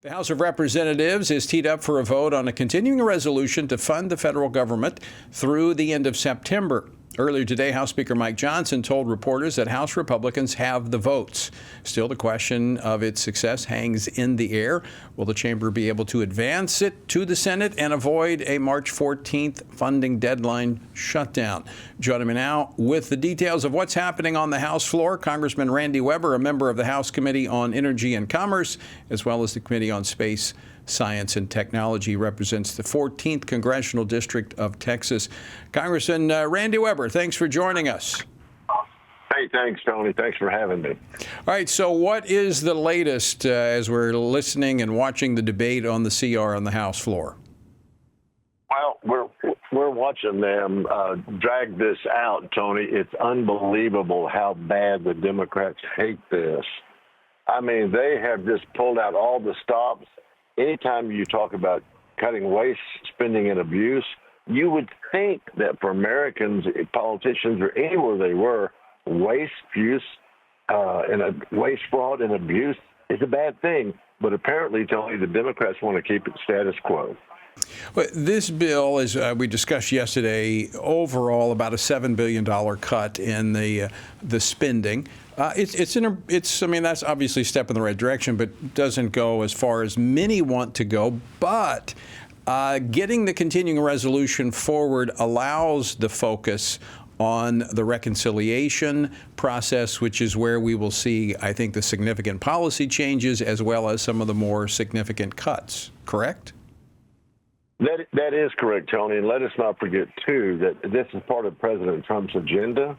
The House of Representatives is teed up for a vote on a continuing resolution to fund the federal government through the end of September. Earlier today, House Speaker Mike Johnson told reporters that House Republicans have the votes. Still, the question of its success hangs in the air. Will the chamber be able to advance it to the Senate and avoid a March 14th funding deadline shutdown? Joining me now with the details of what's happening on the House floor, Congressman Randy Weber, a member of the House Committee on Energy and Commerce, as well as the Committee on Space, Science and Technology, represents the 14th Congressional District of Texas. Congressman Randy Weber, thanks for joining us. Hey, thanks, Tony. Thanks for having me. All right, so what is the latest as we're listening and watching the debate on the CR on the House floor? Well, we're watching them drag this out, Tony. It's unbelievable how bad the Democrats hate this. I mean, they have just pulled out all the stops. Anytime you talk about cutting waste, spending, and abuse, you would think that for Americans, politicians, or anywhere they were, waste, abuse, waste, fraud, and abuse is a bad thing. But apparently, Tony, the Democrats want to keep it status quo. Well, this bill, as we discussed yesterday, overall about a $7 billion cut in the spending. I mean, that's obviously a step in the right direction, but doesn't go as far as many want to go. But getting the continuing resolution forward allows the focus on the reconciliation process, which is where we will see, I think, the significant policy changes as well as some of the more significant cuts. Correct? That is correct, Tony. And let us not forget, too, that this is part of President Trump's agenda.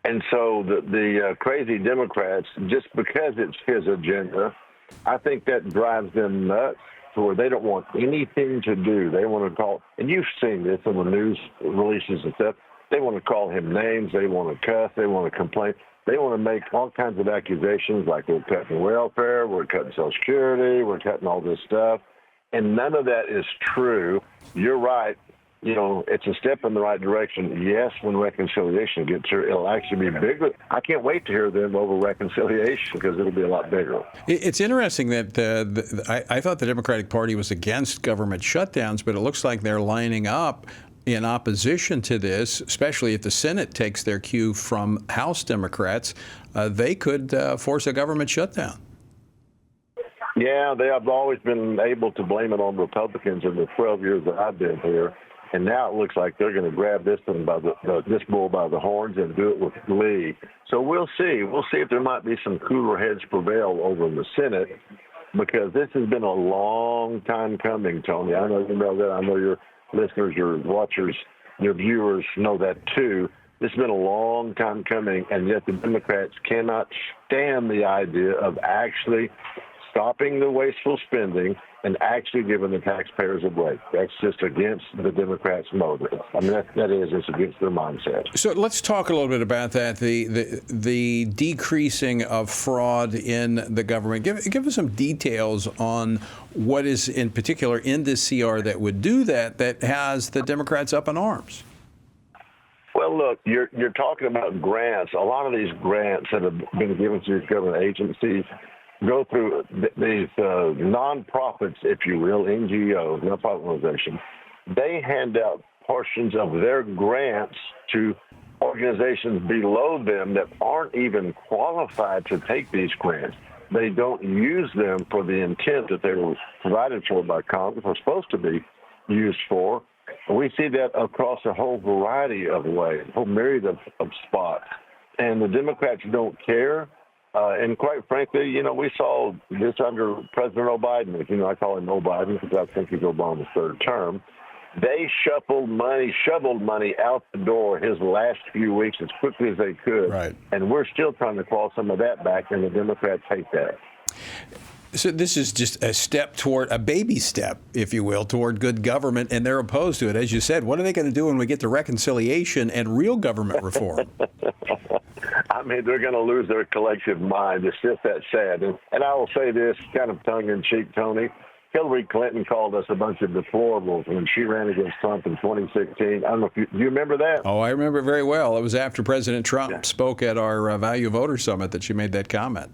And so the crazy Democrats, just because it's his agenda, I think that drives them nuts to where they don't want anything to do. They want to call, and you've seen this in the news releases and stuff, they want to call him names, they want to cuss, they want to complain. They want to make all kinds of accusations like we're cutting welfare, we're cutting Social Security, we're cutting all this stuff. And none of that is true. You're right. You know, it's a step in the right direction. Yes, when reconciliation gets here, it'll actually be bigger. I can't wait to hear them over reconciliation because it'll be a lot bigger. It's interesting that I thought the Democratic Party was against government shutdowns, but it looks like they're lining up in opposition to this, especially if the Senate takes their cue from House Democrats. They could force a government shutdown. Yeah, they have always been able to blame it on Republicans in the 12 years that I've been here. And now it looks like they're going to grab this one by this bull by the horns and do it with glee. So we'll see. We'll see if there might be some cooler heads prevail over in the Senate, because this has been a long time coming, Tony. I know you know that. I know your listeners, your watchers, your viewers know that too. This has been a long time coming, and yet the Democrats cannot stand the idea of actually stopping the wasteful spending and actually giving the taxpayers a break. That's just against the Democrats' motive. I mean, it's against their mindset. So let's talk a little bit about that, the decreasing of fraud in the government. Give us some details on what is in particular in this CR that would do that has the Democrats up in arms. Well, look, you're talking about grants. A lot of these grants that have been given to these government agencies go through these nonprofits, if you will, NGOs, nonprofit organizations. They hand out portions of their grants to organizations below them that aren't even qualified to take these grants. They don't use them for the intent that they were provided for by Congress, or supposed to be used for. And we see that across a whole variety of ways, a whole myriad of spots. And the Democrats don't care. And quite frankly, you know, we saw this under President Biden. You know, I call him Biden because I think he's Obama's third term. They shoveled money out the door his last few weeks as quickly as they could. Right. And we're still trying to claw some of that back, and the Democrats hate that. So this is just a baby step, if you will, toward good government, and they're opposed to it. As you said, what are they going to do when we get to reconciliation and real government reform? I mean, they're going to lose their collective mind. It's just that sad. And I will say this, kind of tongue-in-cheek, Tony. Hillary Clinton called us a bunch of deplorables when she ran against Trump in 2016. I don't know if do you remember that? Oh, I remember very well. It was after President Trump spoke at our Value Voter Summit that she made that comment.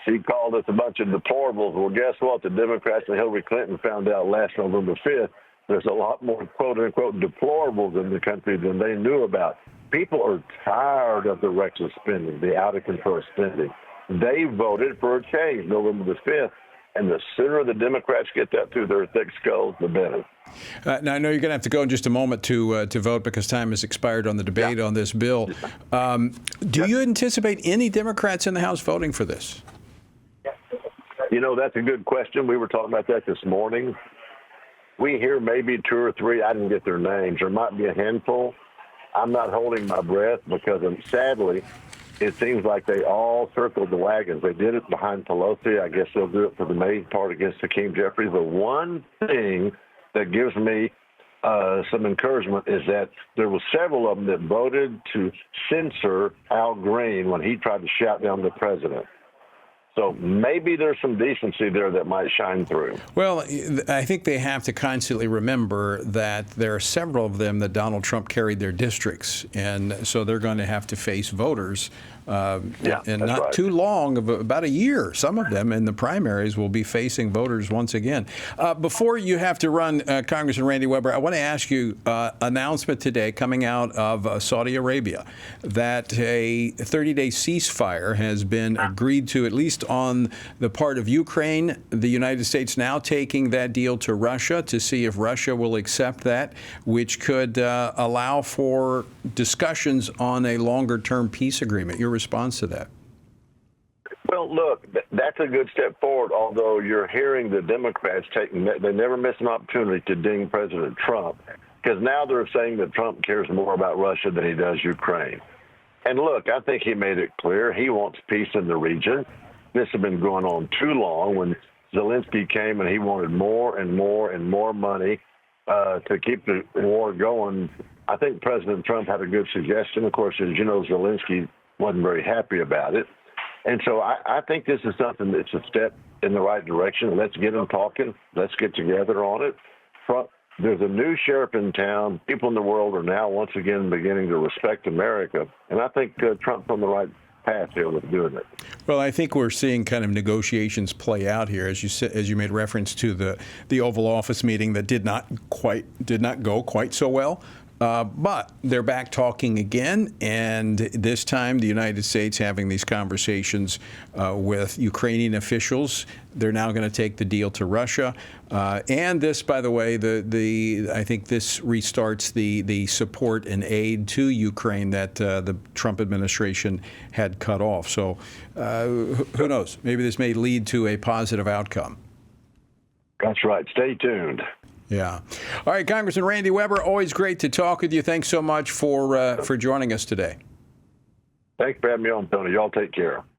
She called us a bunch of deplorables. Well, guess what? The Democrats and Hillary Clinton found out last November 5th there's a lot more quote-unquote deplorables in the country than they knew about. People are tired of the reckless spending, the out-of-control spending. They voted for a change November the 5th, and the sooner the Democrats get that through their thick skulls, the better. Now, I know you're going to have to go in just a moment to vote because time has expired on the debate on this bill. Do you anticipate any Democrats in the House voting for this? You know, that's a good question. We were talking about that this morning. We hear maybe 2 or 3. I didn't get their names. There might be a handful. I'm not holding my breath because, sadly, it seems like they all circled the wagons. They did it behind Pelosi. I guess they'll do it for the main part against Hakeem Jeffries. The one thing that gives me some encouragement is that there were several of them that voted to censor Al Green when he tried to shout down the president. So maybe there's some decency there that might shine through. Well, I think they have to constantly remember that there are several of them that Donald Trump carried their districts, and so they're going to have to face voters in not too long, about a year. Some of them in the primaries will be facing voters once again. Before you have to run, Congressman Randy Weber, I want to ask you announcement today coming out of Saudi Arabia that a 30-day ceasefire has been agreed to, at least on the part of Ukraine. The United States now taking that deal to Russia to see if Russia will accept that, which could allow for discussions on a longer-term peace agreement. Your response to that? Well, look, that's a good step forward, although you're hearing the Democrats they never miss an opportunity to ding President Trump, because now they're saying that Trump cares more about Russia than he does Ukraine. And look, I think he made it clear he wants peace in the region. This has been going on too long. When Zelensky came and he wanted more and more and more money to keep the war going, I think President Trump had a good suggestion. Of course, as you know, Zelensky wasn't very happy about it. And so I think this is something that's a step in the right direction. Let's get them talking. Let's get together on it. There's a new sheriff in town. People in the world are now once again beginning to respect America. And I think Trump's on the right path here with doing it. Well, I think we're seeing kind of negotiations play out here, as you made reference to the Oval Office meeting that did not go quite so well. But they're back talking again, and this time the United States having these conversations with Ukrainian officials. They're now going to take the deal to Russia. And this, by the way, I think this restarts the support and aid to Ukraine that the Trump administration had cut off. So who knows? Maybe this may lead to a positive outcome. That's right. Stay tuned. Yeah. All right, Congressman Randy Weber, always great to talk with you. Thanks so much for joining us today. Thanks for having me on, Tony. Y'all take care.